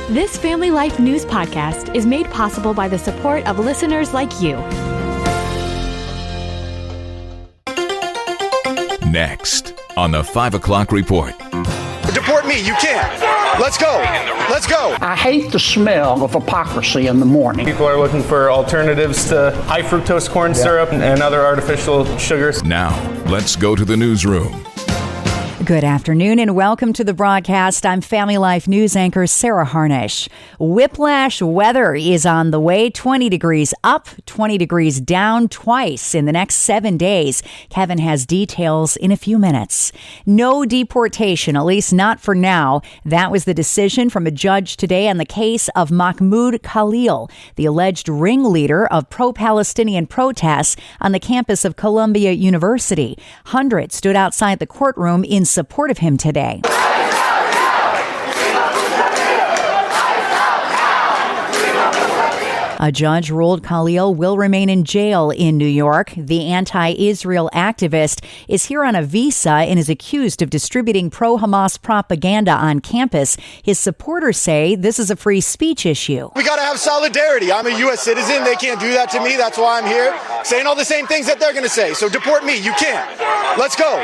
This Family Life News podcast is made possible by the support of listeners like you. Next on the 5 o'clock report. Deport me, you can't. Let's go. Let's go. I hate the smell of hypocrisy in the morning. People are looking for alternatives to high fructose corn syrup and other artificial sugars. Now, let's go to the newsroom. Good afternoon and welcome to the broadcast. I'm Family Life News anchor Sarah Harnish. Whiplash weather is on the way. 20 degrees up, 20 degrees down twice in the next 7 days. Kevin has details in a few minutes. No deportation, at least not for now. That was the decision from a judge today on the case of Mahmoud Khalil, the alleged ringleader of pro-Palestinian protests on the campus of Columbia University. Hundreds stood outside the courtroom in support of him today. A judge ruled Khalil will remain in jail in New York. The anti-Israel activist is here on a visa and is accused of distributing pro-Hamas propaganda on campus. His supporters say this is a free speech issue. We got to have solidarity. I'm a U.S. citizen. They can't do that to me. That's why I'm here, saying all the same things that they're going to say. So deport me. You can't. Let's go.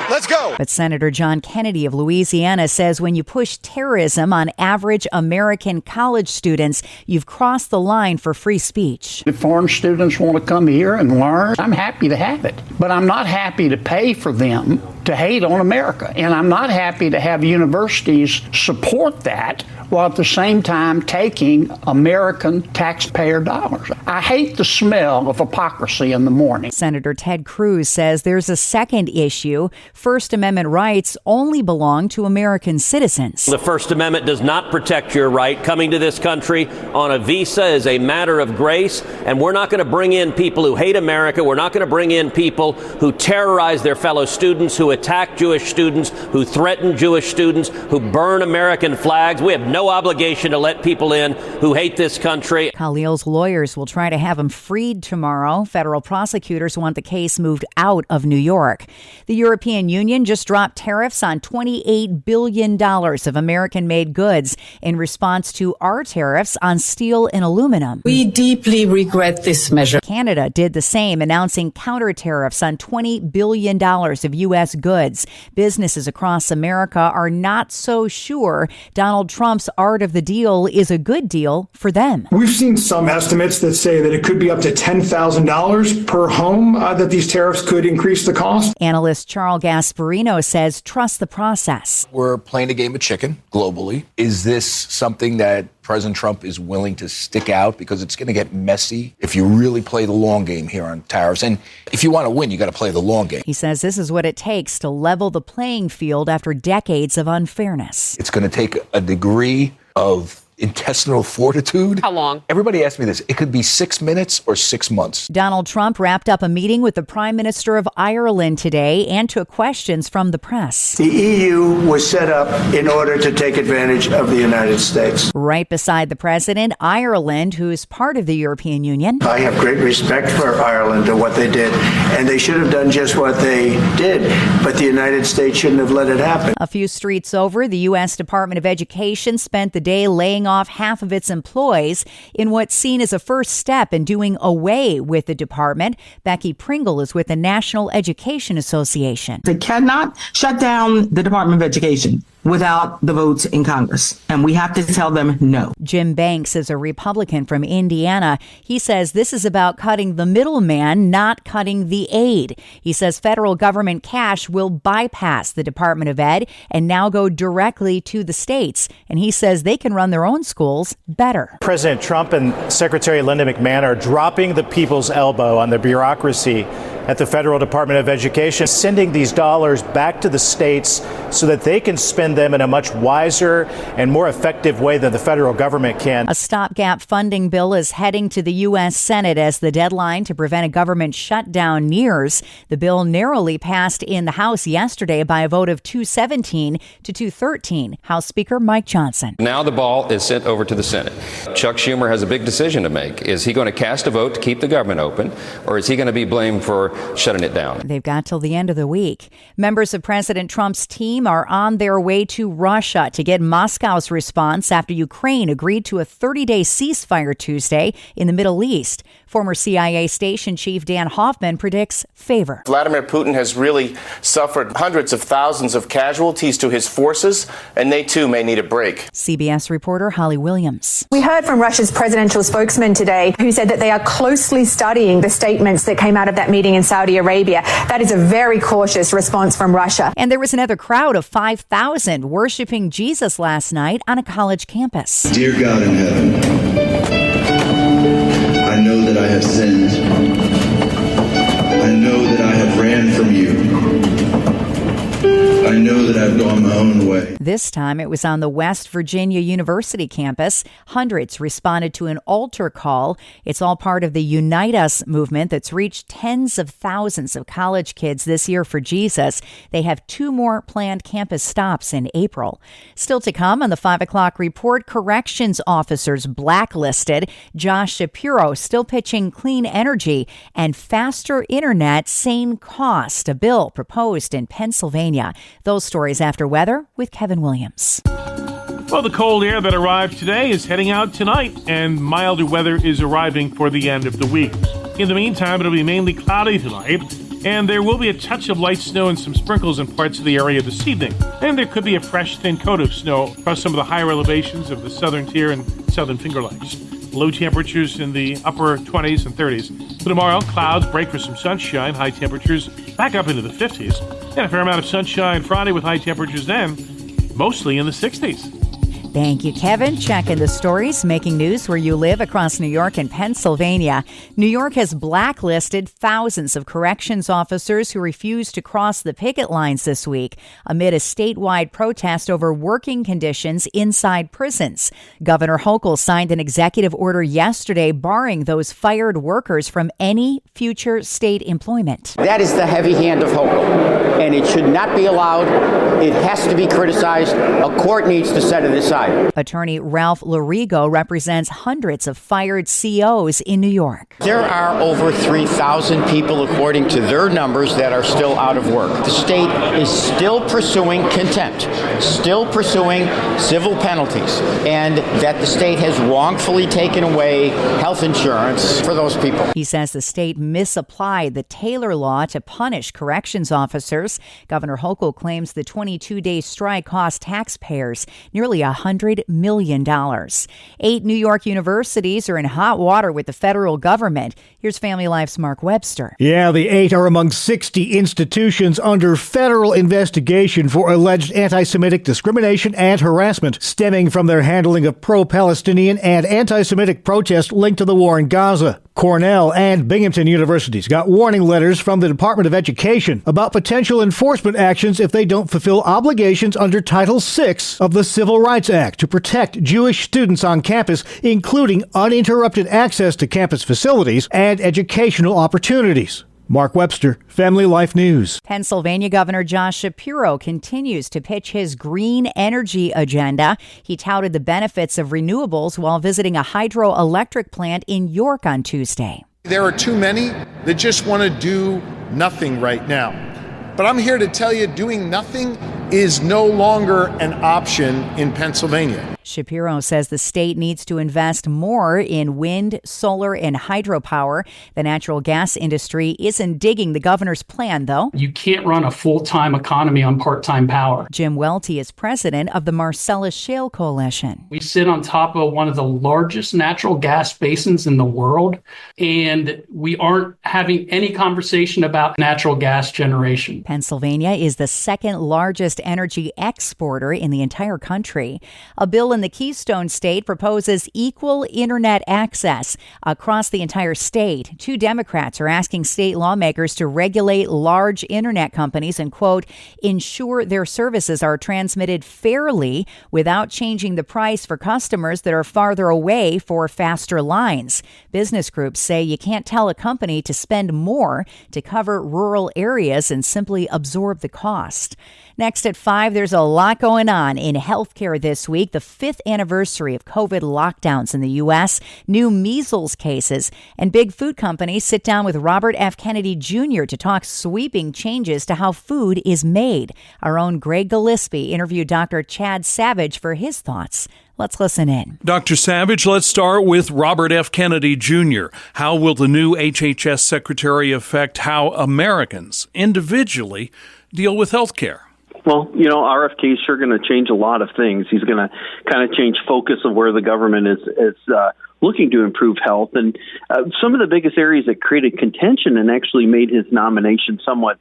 Let's go. But Senator John Kennedy of Louisiana says when you push terrorism on average American college students, you've crossed the line for free speech. If foreign students want to come here and learn, I'm happy to have it. But I'm not happy to pay for them to hate on America. And I'm not happy to have universities support that while at the same time taking American taxpayer dollars. I hate the smell of hypocrisy in the morning. Senator Ted Cruz says there's a second issue. First Amendment rights only belong to American citizens. The First Amendment does not protect your right. Coming to this country on a visa is a matter of grace, and we're not going to bring in people who hate America. We're not going to bring in people who terrorize their fellow students, who attack Jewish students, who threaten Jewish students, who burn American flags. We have no obligation to let people in who hate this country. Khalil's lawyers will try to have him freed tomorrow. Federal prosecutors want the case moved out of New York. The European Union just dropped tariffs on $28 billion of American-made goods in response to our tariffs on steel and aluminum. We deeply regret this measure. Canada did the same, announcing counter tariffs on $20 billion of U.S. goods. Businesses across America are not so sure Donald Trump's art of the deal is a good deal for them. We've seen some estimates that say that it could be up to $10,000 per home that these tariffs could increase the cost. Analyst Charles Gasparino says trust the process. We're playing a game of chicken globally. Is this something that President Trump is willing to stick out? Because it's going to get messy if you really play the long game here on tariffs. And if you want to win, you got to play the long game. He says this is what it takes to level the playing field after decades of unfairness. It's going to take a degree of intestinal fortitude. How long? Everybody asks me this. It could be 6 minutes or 6 months. Donald Trump wrapped up a meeting with the Prime Minister of Ireland today and took questions from the press. The EU was set up in order to take advantage of the United States. Right beside the president, Ireland, who is part of the European Union. I have great respect for Ireland and what they did, and they should have done just what they did, but the United States shouldn't have let it happen. A few streets over, the U.S. Department of Education spent the day laying off half of its employees in what's seen as a first step in doing away with the department. Becky Pringle is with the National Education Association. They cannot shut down the Department of Education without the votes in Congress, and we have to tell them no. Jim Banks is a Republican from Indiana. He says this is about cutting the middleman, not cutting the aid. He says federal government cash will bypass the Department of Ed and now go directly to the states. And he says they can run their own schools better. President Trump and Secretary Linda McMahon are dropping the people's elbow on the bureaucracy at the Federal Department of Education, sending these dollars back to the states so that they can spend them in a much wiser and more effective way than the federal government can. A stopgap funding bill is heading to the U.S. Senate as the deadline to prevent a government shutdown nears. The bill narrowly passed in the House yesterday by a vote of 217 to 213. House Speaker Mike Johnson. Now the ball is sent over to the Senate. Chuck Schumer has a big decision to make. Is he going to cast a vote to keep the government open, or is he going to be blamed for shutting it down. They've got till the end of the week. Members of President Trump's team are on their way to Russia to get Moscow's response after Ukraine agreed to a 30-day ceasefire Tuesday in the Middle East. Former CIA station chief Dan Hoffman predicts favor. Vladimir Putin has really suffered hundreds of thousands of casualties to his forces, and they too may need a break. CBS reporter Holly Williams. We heard from Russia's presidential spokesman today who said that they are closely studying the statements that came out of that meeting in Saudi Arabia. That is a very cautious response from Russia. And there was another crowd of 5,000 worshiping Jesus last night on a college campus. Dear God in heaven, I know that I have sinned. I know that I have ran from you. I know that I've gone my own way. This time it was on the West Virginia University campus. Hundreds responded to an altar call. It's all part of the Unite Us movement that's reached tens of thousands of college kids this year for Jesus. They have 2 more planned campus stops in April. Still to come on the 5 o'clock report, corrections officers blacklisted. Josh Shapiro still pitching clean energy and faster internet, same cost, a bill proposed in Pennsylvania. Those stories after weather with Kevin Williams. Well, the cold air that arrived today is heading out tonight, and milder weather is arriving for the end of the week. In the meantime, it'll be mainly cloudy tonight, and there will be a touch of light snow and some sprinkles in parts of the area this evening. And there could be a fresh, thin coat of snow across some of the higher elevations of the southern tier and southern Finger Lakes. Low temperatures in the upper 20s and 30s. For tomorrow, clouds break for some sunshine, high temperatures back up into the 50s. And a fair amount of sunshine Friday with high temperatures then, mostly in the 60s. Thank you, Kevin. Checking the stories making news where you live across New York and Pennsylvania. New York has blacklisted thousands of corrections officers who refused to cross the picket lines this week amid a statewide protest over working conditions inside prisons. Governor Hochul signed an executive order yesterday barring those fired workers from any future state employment. That is the heavy hand of Hochul, and it should not be allowed. It has to be criticized. A court needs to set it aside. Attorney Ralph Larigo represents hundreds of fired COs in New York. There are over 3,000 people, according to their numbers, that are still out of work. The state is still pursuing contempt, still pursuing civil penalties, and that the state has wrongfully taken away health insurance for those people. He says the state misapplied the Taylor law to punish corrections officers. Governor Hochul claims the 22-day strike cost taxpayers nearly $100 million. 8 New York universities are in hot water with the federal government. Here's Family Life's Mark Webster. Yeah, the 8 are among 60 institutions under federal investigation for alleged anti-Semitic discrimination and harassment stemming from their handling of pro-Palestinian and anti-Semitic protests linked to the war in Gaza. Cornell and Binghamton universities got warning letters from the Department of Education about potential enforcement actions if they don't fulfill obligations under Title VI of the Civil Rights Act to protect Jewish students on campus, including uninterrupted access to campus facilities and educational opportunities. Mark Webster, Family Life News. Pennsylvania Governor Josh Shapiro continues to pitch his green energy agenda. He touted the benefits of renewables while visiting a hydroelectric plant in York on Tuesday. There are too many that just want to do nothing right now. But I'm here to tell you, doing nothing is no longer an option in Pennsylvania. Shapiro says the state needs to invest more in wind, solar, and hydropower. The natural gas industry isn't digging the governor's plan, though. You can't run a full-time economy on part-time power. Jim Welty is president of the Marcellus Shale Coalition. We sit on top of one of the largest natural gas basins in the world, and we aren't having any conversation about natural gas generation. Pennsylvania is the second largest energy exporter in the entire country. A bill in the Keystone State proposes equal internet access across the entire state. 2 Democrats are asking state lawmakers to regulate large internet companies and, quote, ensure their services are transmitted fairly without changing the price for customers that are farther away for faster lines. Business groups say you can't tell a company to spend more to cover rural areas and simply absorb the cost. Next at 5, there's a lot going on in healthcare this week. The 5th anniversary of COVID lockdowns in the U.S., new measles cases, and big food companies sit down with Robert F. Kennedy Jr. to talk sweeping changes to how food is made. Our own Greg Gillespie interviewed Dr. Chad Savage for his thoughts. Let's listen in. Dr. Savage, let's start with Robert F. Kennedy Jr. How will the new HHS secretary affect how Americans individually deal with health care? Well, RFK is sure going to change a lot of things. He's going to kind of change focus of where the government is looking to improve health. And some of the biggest areas that created contention and actually made his nomination somewhat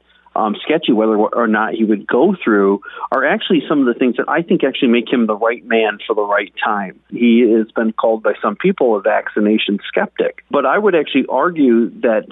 sketchy, whether or not he would go through, are actually some of the things that I think actually make him the right man for the right time. He has been called by some people a vaccination skeptic. But I would actually argue that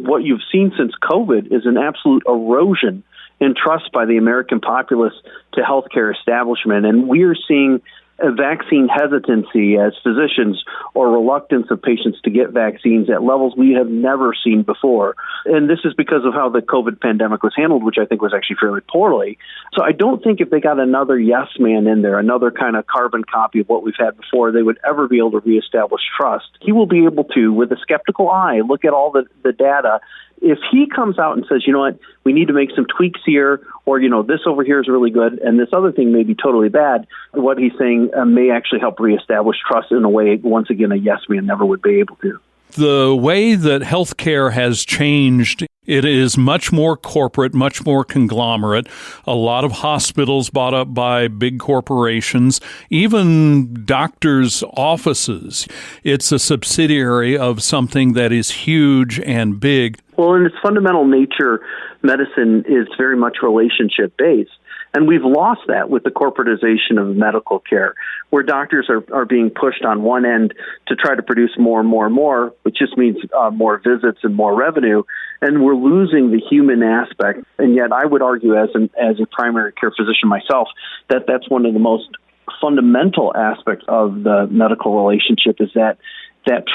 what you've seen since COVID is an absolute erosion in trust by the American populace to healthcare establishment. And we are seeing a vaccine hesitancy as physicians or reluctance of patients to get vaccines at levels we have never seen before. And this is because of how the COVID pandemic was handled, which I think was actually fairly poorly. So I don't think if they got another yes man in there, another kind of carbon copy of what we've had before, they would ever be able to reestablish trust. He will be able to, with a skeptical eye, look at all the data. If he comes out and says, you know what, we need to make some tweaks here, or, this over here is really good, and this other thing may be totally bad, what he's saying may actually help reestablish trust in a way, once again, a yes man never would be able to. The way that healthcare has changed, it is much more corporate, much more conglomerate. A lot of hospitals bought up by big corporations, even doctors' offices. It's a subsidiary of something that is huge and big. Well, in its fundamental nature, medicine is very much relationship-based. And we've lost that with the corporatization of medical care, where doctors are being pushed on one end to try to produce more and more and more, which just means more visits and more revenue. And we're losing the human aspect. And yet I would argue as a primary care physician myself, that that's one of the most fundamental aspects of the medical relationship is that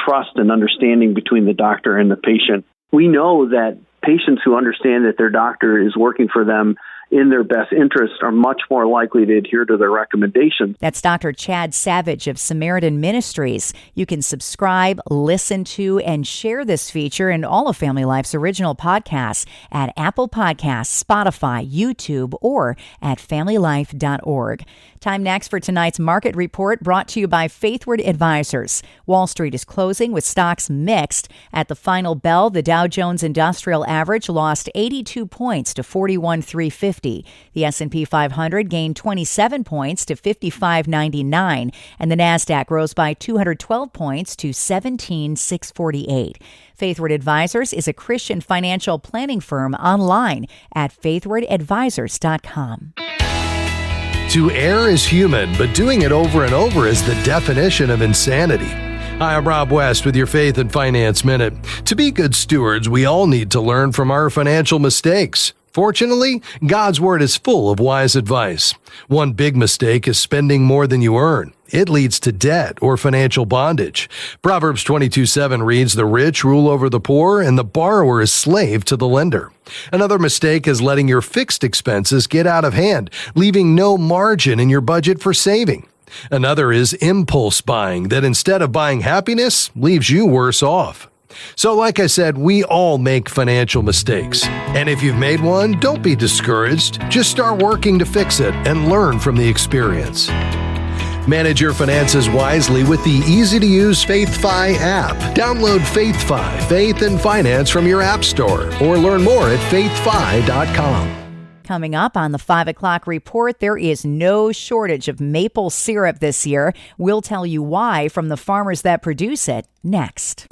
trust and understanding between the doctor and the patient. We know that patients who understand that their doctor is working for them in their best interest are much more likely to adhere to their recommendations. That's Dr. Chad Savage of Samaritan Ministries. You can subscribe, listen to, and share this feature and all of Family Life's original podcasts at Apple Podcasts, Spotify, YouTube, or at familylife.org. Time next for tonight's market report brought to you by Faithward Advisors. Wall Street is closing with stocks mixed. At the final bell, the Dow Jones Industrial Average lost 82 points to 41,350. The S&P 500 gained 27 points to 55.99, and the Nasdaq rose by 212 points to 17,648. Faithward Advisors is a Christian financial planning firm online at faithwardadvisors.com. To err is human, but doing it over and over is the definition of insanity. Hi, I'm Rob West with your Faith and Finance Minute. To be good stewards, we all need to learn from our financial mistakes. Fortunately, God's Word is full of wise advice. One big mistake is spending more than you earn. It leads to debt or financial bondage. Proverbs 22:7 reads, "The rich rule over the poor, and the borrower is slave to the lender." Another mistake is letting your fixed expenses get out of hand, leaving no margin in your budget for saving. Another is impulse buying that instead of buying happiness, leaves you worse off. So like I said, we all make financial mistakes. And if you've made one, don't be discouraged. Just start working to fix it and learn from the experience. Manage your finances wisely with the easy-to-use FaithFi app. Download FaithFi, Faith and Finance from your app store, or learn more at faithfi.com. Coming up on the 5 o'clock report, there is no shortage of maple syrup this year. We'll tell you why from the farmers that produce it next.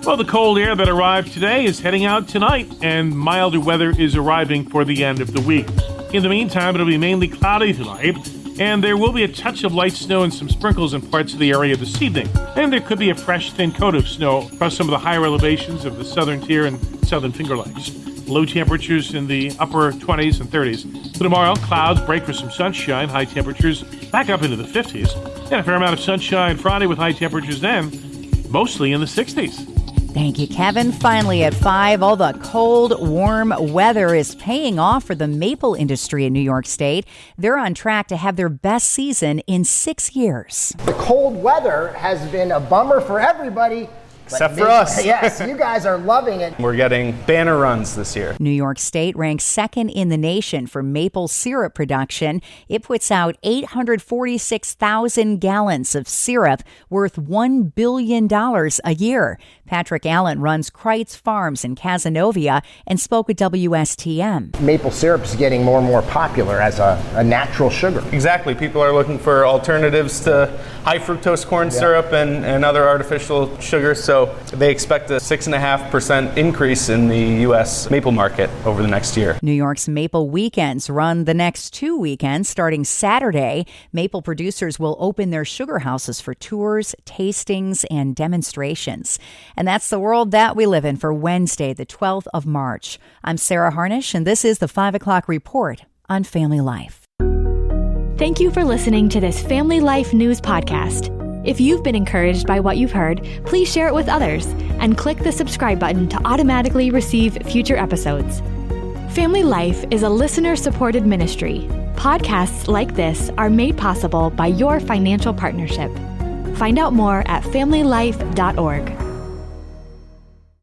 Well, the cold air that arrived today is heading out tonight, and milder weather is arriving for the end of the week. In the meantime, it'll be mainly cloudy tonight, and there will be a touch of light snow and some sprinkles in parts of the area this evening. And there could be a fresh, thin coat of snow across some of the higher elevations of the southern tier and southern Finger Lakes. Low temperatures in the upper 20s and 30s. For tomorrow, clouds break for some sunshine, high temperatures back up into the 50s. And a fair amount of sunshine Friday with high temperatures then, mostly in the 60s. Thank you, Kevin. Finally at 5, all the cold, warm weather is paying off for the maple industry in New York State. They're on track to have their best season in 6 years. The cold weather has been a bummer for everybody. Except for us. Yes, you guys are loving it. We're getting banner runs this year. New York State ranks second in the nation for maple syrup production. It puts out 846,000 gallons of syrup worth $1 billion a year. Patrick Allen runs Kreitz Farms in Cazenovia and spoke with WSTM. Maple syrup is getting more and more popular as a natural sugar. Exactly. People are looking for alternatives to high fructose corn syrup and other artificial sugars. So they expect a 6.5% increase in the U.S. maple market over the next year. New York's Maple Weekends run the next 2 weekends starting Saturday. Maple producers will open their sugar houses for tours, tastings, and demonstrations. And that's the world that we live in for Wednesday, the 12th of March. I'm Sarah Harnish, and this is the 5 o'clock report on Family Life. Thank you for listening to this Family Life News podcast. If you've been encouraged by what you've heard, please share it with others and click the subscribe button to automatically receive future episodes. Family Life is a listener-supported ministry. Podcasts like this are made possible by your financial partnership. Find out more at familylife.org.